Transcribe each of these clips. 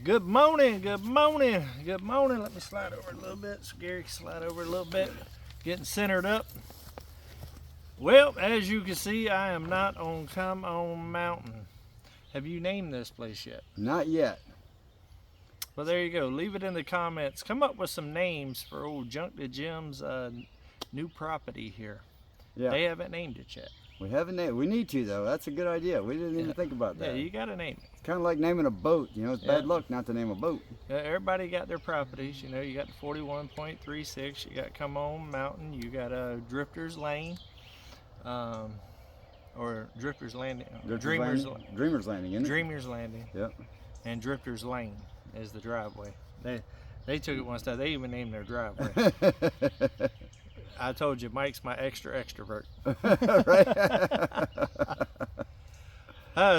Good morning, good morning, good morning. Let me slide over a little bit so Gary can slide over a little bit. Getting centered up. Well, as you can see, I am not on Come On Mountain. Have you named this place yet? Not yet. Well, there you go. Leave it in the comments. Come up with some names for old Junk to Jim's new property here. Yeah. They haven't named it yet. We haven't named. We need to though. That's a good idea. We didn't even think about that. Yeah, you gotta name it. It's kind of like naming a boat. You know, it's bad luck not to name a boat. Everybody got their properties. You know, you got the 41.36. You got Come On Mountain. You got Drifter's Lane, or Drifter's Landing. Dreamer's Landing. Isn't it? Dreamer's Landing. Yep. And Drifter's Lane is the driveway. They took it one step. They even named their driveway. I told you, Mike's my extrovert.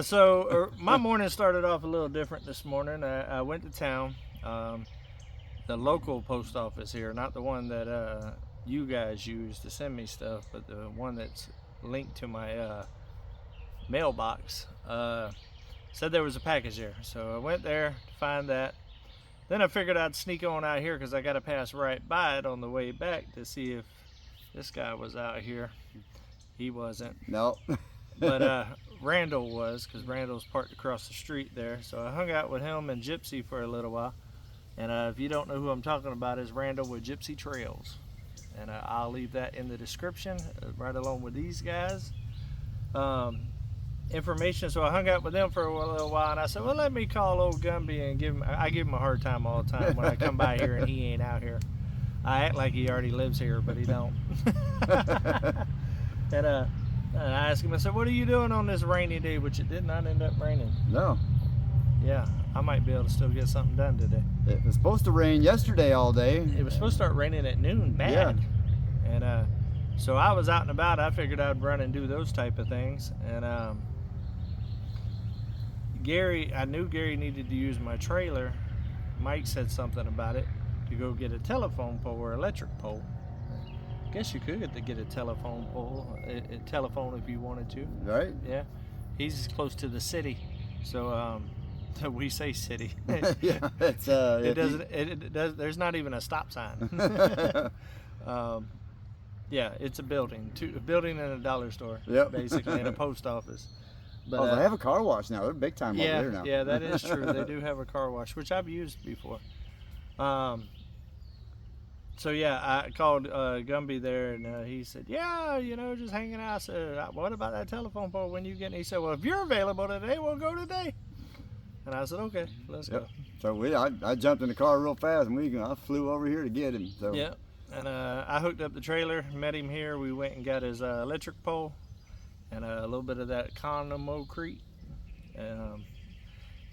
So my morning started off a little different this morning. I went to town, the local post office here, not the one that you guys use to send me stuff, but the one that's linked to my mailbox. Said there was a package there, so I went there to find that. Then I figured I'd sneak on out here because I got to pass right by it on the way back to see if this guy was out here. He wasn't. No. But Randall was, because Randall's parked across the street there. So I hung out with him and Gypsy for a little while. And if you don't know who I'm talking about, is Randall with Gypsy Trails. And I'll leave that in the description right along with these guys. Information. So I hung out with them for a little while, and I said, well, let me call old Gumby and give him. I give him a hard time all the time when I come by here and he ain't out here. I act like he already lives here, but he don't. And I asked him, I said, what are you doing on this rainy day? Which it did not end up raining. No. Yeah, I might be able to still get something done today. It was supposed to rain yesterday all day. It was supposed to start raining at noon, bad. Yeah. And so I was out and about. I figured I'd run and do those type of things. And I knew Gary needed to use my trailer. Mike said something about it, to go get a telephone pole or electric pole. I guess you could get a telephone pole, a telephone if you wanted to. Right? Yeah. He's close to the city, so we say city. Yeah, it's There's not even a stop sign. Yeah, it's a building, a building and a dollar store. Yep. Basically, and a post office. But they have a car wash now. They're big time over there now. Yeah, that is true. They do have a car wash, which I've used before. So yeah, I called Gumby there, and he said, yeah, you know, just hanging out. I said, what about that telephone pole when you get? And he said, well, if you're available today, we'll go today. And I said, okay, let's go. So I jumped in the car real fast, and I flew over here to get him. So yeah, and I hooked up the trailer, met him here. We went and got his electric pole and a little bit of that concrete.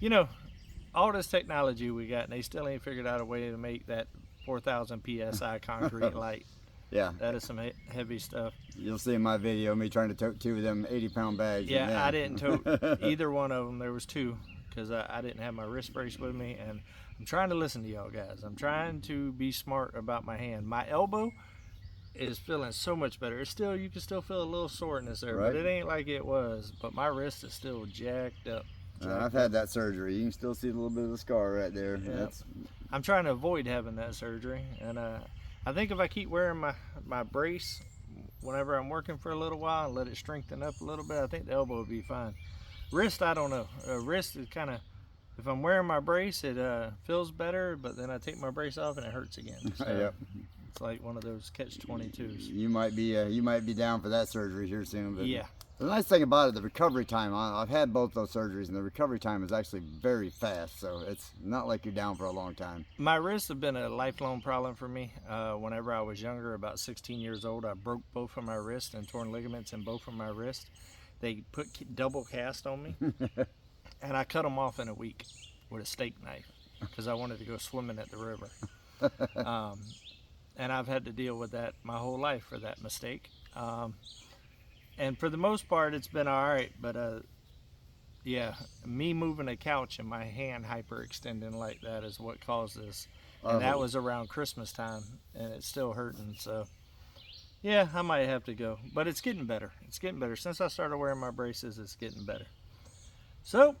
You know, all this technology we got, and they still ain't figured out a way to make that 4,000 PSI concrete light. Yeah. That is some heavy stuff. You'll see in my video me trying to tote 2 of them 80-pound bags. Yeah, I didn't tote either one of them. There was 2 because I didn't have my wrist brace with me, and I'm trying to listen to y'all guys. I'm trying to be smart about my hand. My elbow is feeling so much better. It's still, you can still feel a little soreness there, right, but it ain't like it was. But my wrist is still jacked up. I've had that surgery. You can still see a little bit of the scar right there. Yeah. I'm trying to avoid having that surgery, and I think if I keep wearing my brace whenever I'm working for a little while and let it strengthen up a little bit, I think the elbow will be fine. Wrist, I don't know. Wrist is kind of, if I'm wearing my brace, it feels better, but then I take my brace off and it hurts again. So yep. It's like one of those catch-22s. You might be down for that surgery here soon. But yeah. The nice thing about it, the recovery time, I've had both those surgeries, and the recovery time is actually very fast, so it's not like you're down for a long time. My wrists have been a lifelong problem for me. Whenever I was younger, about 16 years old, I broke both of my wrists and torn ligaments in both of my wrists. They put double cast on me, and I cut them off in a week with a steak knife because I wanted to go swimming at the river. And I've had to deal with that my whole life for that mistake. And for the most part, it's been all right. But yeah, me moving a couch and my hand hyperextending like that is what caused this. And that was around Christmas time, and it's still hurting. So yeah, I might have to go. But it's getting better. It's getting better. Since I started wearing my braces, it's getting better. So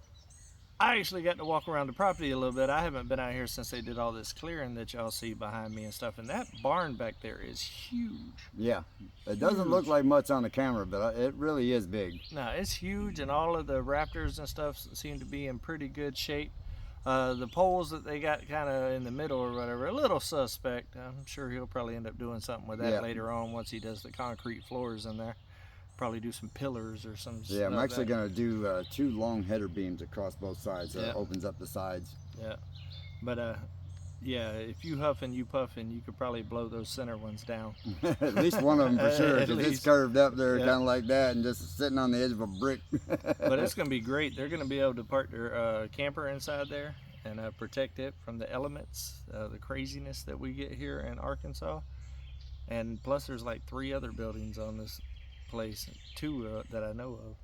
I actually got to walk around the property a little bit. I haven't been out here since they did all this clearing that y'all see behind me and stuff. And that barn back there is huge. Yeah, it doesn't look like much on the camera, but it really is big. No, it's huge, and all of the raptors and stuff seem to be in pretty good shape. The poles that they got kind of in the middle or whatever, a little suspect. I'm sure he'll probably end up doing something with that later on once he does the concrete floors in there. Probably do some pillars or some Yeah, I'm actually going to do 2 long header beams across both sides, so it opens up the sides. Yeah, but yeah, if you huff and you puff, and you could probably blow those center ones down. At least one of them for sure, because it's curved up there kind of like that and just sitting on the edge of a brick. But it's going to be great. They're going to be able to park their camper inside there and protect it from the elements, the craziness that we get here in Arkansas. And plus there's like 3 other buildings on this place, 2 that I know of.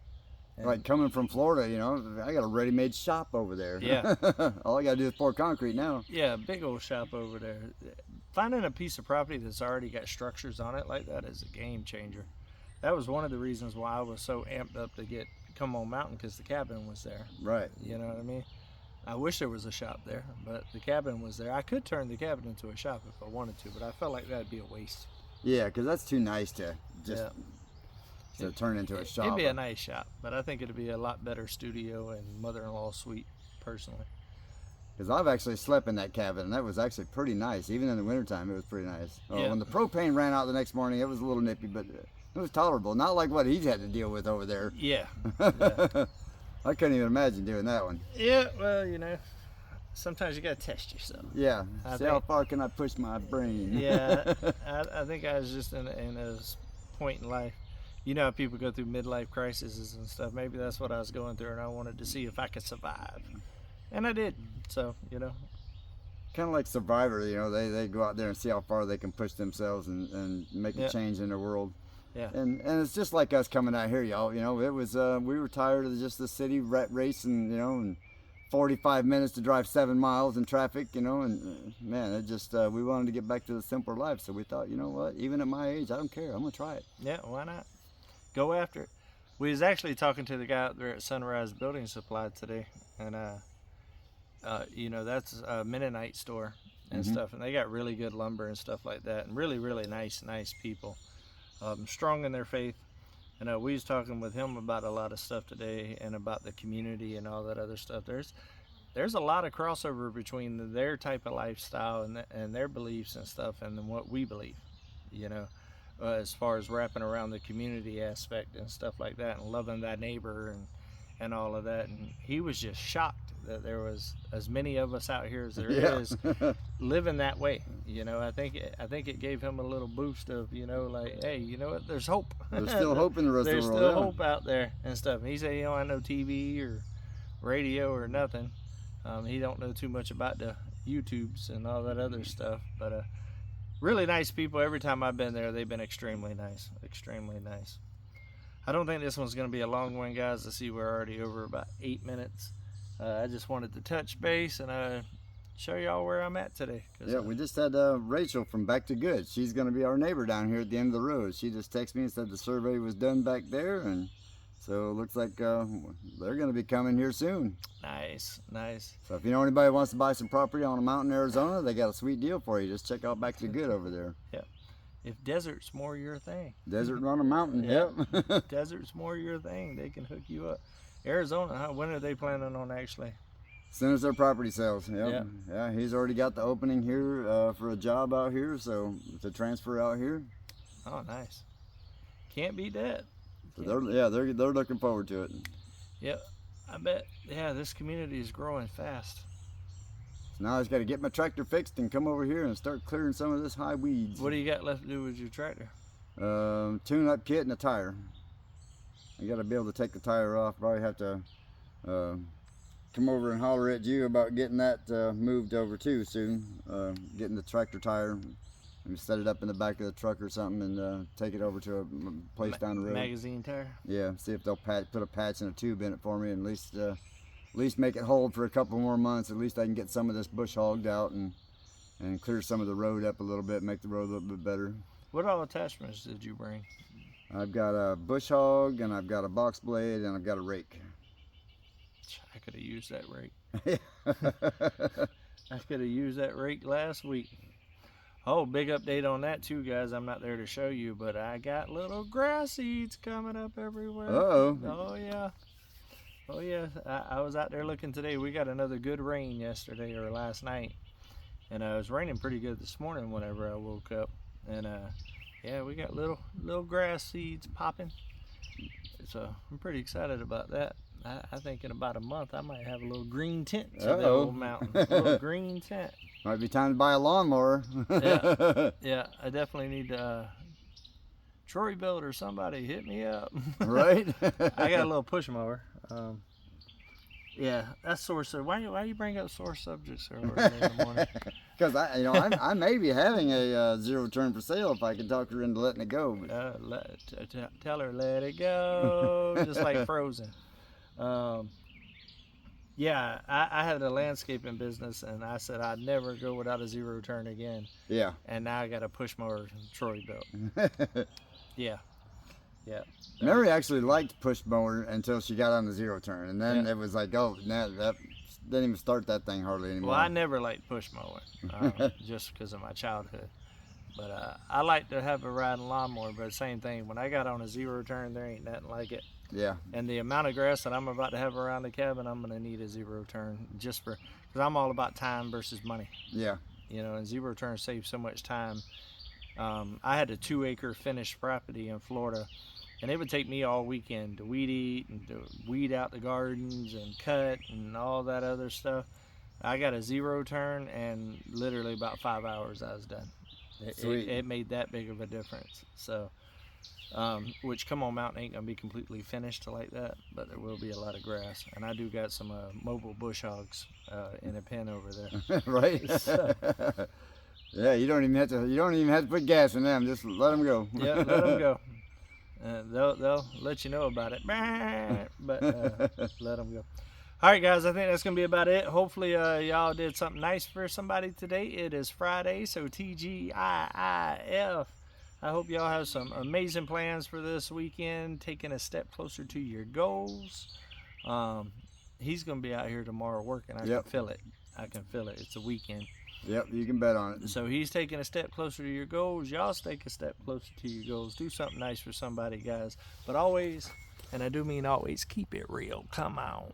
And like coming from Florida, you know, I got a ready-made shop over there. Yeah. All I got to do is pour concrete now. Yeah, big old shop over there. Finding a piece of property that's already got structures on it like that is a game changer. That was one of the reasons why I was so amped up to come on mountain, because the cabin was there. Right. You know what I mean? I wish there was a shop there, but the cabin was there. I could turn the cabin into a shop if I wanted to, but I felt like that'd be a waste. Yeah, because that's too nice to just to turn into a shop. It'd be a nice shop, but I think it'd be a lot better studio and mother-in-law suite, personally. Because I've actually slept in that cabin, and that was actually pretty nice. Even in the wintertime, it was pretty nice. When the propane ran out the next morning, it was a little nippy, but it was tolerable. Not like what he's had to deal with over there. Yeah. I couldn't even imagine doing that one. Yeah, well, you know, sometimes you got to test yourself. Yeah, see how far can I push my brain. Yeah, I think I was just in a point in life. You know how people go through midlife crises and stuff. Maybe that's what I was going through, and I wanted to see if I could survive. And I did, so, you know. Kind of like Survivor, you know, they go out there and see how far they can push themselves and make a change in their world. Yeah. And it's just like us coming out here, y'all. You know, it was we were tired of just the city rat race, and you know, and 45 minutes to drive 7 miles in traffic, you know, and man, it just we wanted to get back to the simpler life. So we thought, you know what, even at my age, I don't care. I'm gonna try it. Yeah, why not? Go after it. We was actually talking to the guy out there at Sunrise Building Supply today, and you know, that's a Mennonite store and stuff, and they got really good lumber and stuff like that, and really, really nice people. Strong in their faith. And we was talking with him about a lot of stuff today, and about the community and all that other stuff. There's a lot of crossover between their type of lifestyle and their beliefs and stuff, and then what we believe, you know, as far as wrapping around the community aspect and stuff like that, and loving thy neighbor and all of that. And he was just shocked that there was as many of us out here as there is living that way. You know, I think it gave him a little boost of, you know, like, hey, you know what, there's hope. There's still hope in the rest of the world. There's still hope out there and stuff. And he said, you know, I know TV or radio or nothing. He don't know too much about the YouTubes and all that other stuff, but really nice people. Every time I've been there, they've been extremely nice. I don't think this one's going to be a long one, guys. I see we're already over about 8 minutes. I just wanted to touch base and show y'all where I'm at today. Yeah, we just had Rachel from Back to Good. She's going to be our neighbor down here at the end of the road. She just texted me and said the survey was done back there, and so it looks like they're going to be coming here soon. Nice. So if you know anybody who wants to buy some property on a mountain in Arizona, they got a sweet deal for you. Just check out Back to Good over there. Yeah. If desert's more your thing. Desert on a mountain, yep. Desert's more your thing, they can hook you up. Arizona, when are they planning on actually? As soon as their property sells, yep. Yeah, he's already got the opening here for a job out here, so to transfer out here. Oh, nice. Can't beat that. So they're looking forward to it. Yep, I bet. Yeah, this community is growing fast. So now I just got to get my tractor fixed and come over here and start clearing some of this high weeds. What do you got left to do with your tractor? Tune-up kit and a tire. I got to be able to take the tire off. Probably have to come over and holler at you about getting that moved over too soon. Getting the tractor tire and set it up in the back of the truck or something, and take it over to a place down the road. Magazine tire? Yeah, see if they'll put a patch and a tube in it for me, and at least make it hold for a couple more months. At least I can get some of this bush hogged out and clear some of the road up a little bit, make the road a little bit better. What all attachments did you bring? I've got a bush hog, and I've got a box blade, and I've got a rake. I could have used that rake. Yeah. I could have used that rake last week. Oh, big update on that too, guys. I'm not there to show you, but I got little grass seeds coming up everywhere. Uh-oh. Oh yeah. Oh yeah. I was out there looking today. We got another good rain yesterday or last night, and it was raining pretty good this morning whenever I woke up. And yeah, we got little grass seeds popping. So I'm pretty excited about that. I think in about a month I might have a little green tint to the old mountain. A little green tint. Might be time to buy a lawnmower. Yeah, I definitely need to. Troy Build or somebody hit me up. Right? I got a little push mower. Yeah, that's sore subject. Why you bring up sore subjects early in the morning? Because I may be having a zero turn for sale if I can talk her into letting it go. Tell her let it go, just like Frozen. Yeah, I had a landscaping business, and I said I'd never go without a zero turn again. Yeah. And now I got a push mower Troy built. Yeah. Mary actually liked push mower until she got on the zero turn, and then it was like, oh, now that didn't even start that thing hardly anymore. Well, I never liked push mowing, just because of my childhood. But I like to have a riding lawnmower. But same thing, when I got on a zero turn, there ain't nothing like it. Yeah. And the amount of grass that I'm about to have around the cabin, I'm gonna need a zero turn just for, because I'm all about time versus money. Yeah. You know, and zero turn saves so much time. I had a 2-acre finished property in Florida, and it would take me all weekend to weed eat and to weed out the gardens and cut and all that other stuff. I got a zero turn, and literally about 5 hours I was done. It made that big of a difference. So, which Come On Mountain ain't gonna be completely finished like that, but there will be a lot of grass, and I do got some mobile bush hogs in a pen over there. Right. So, yeah, you don't even have to put gas in them. Just let them go. yeah, let them go. They'll let you know about it, but let them go. All right, guys, I think that's going to be about it. Hopefully, y'all did something nice for somebody today. It is Friday, so TGIIF. I hope y'all have some amazing plans for this weekend, taking a step closer to your goals. He's going to be out here tomorrow working. I can feel it. I can feel it. It's a weekend. Yep, you can bet on it. So he's taking a step closer to your goals. Y'all take a step closer to your goals. Do something nice for somebody, guys. But always, and I do mean always, keep it real. Come on.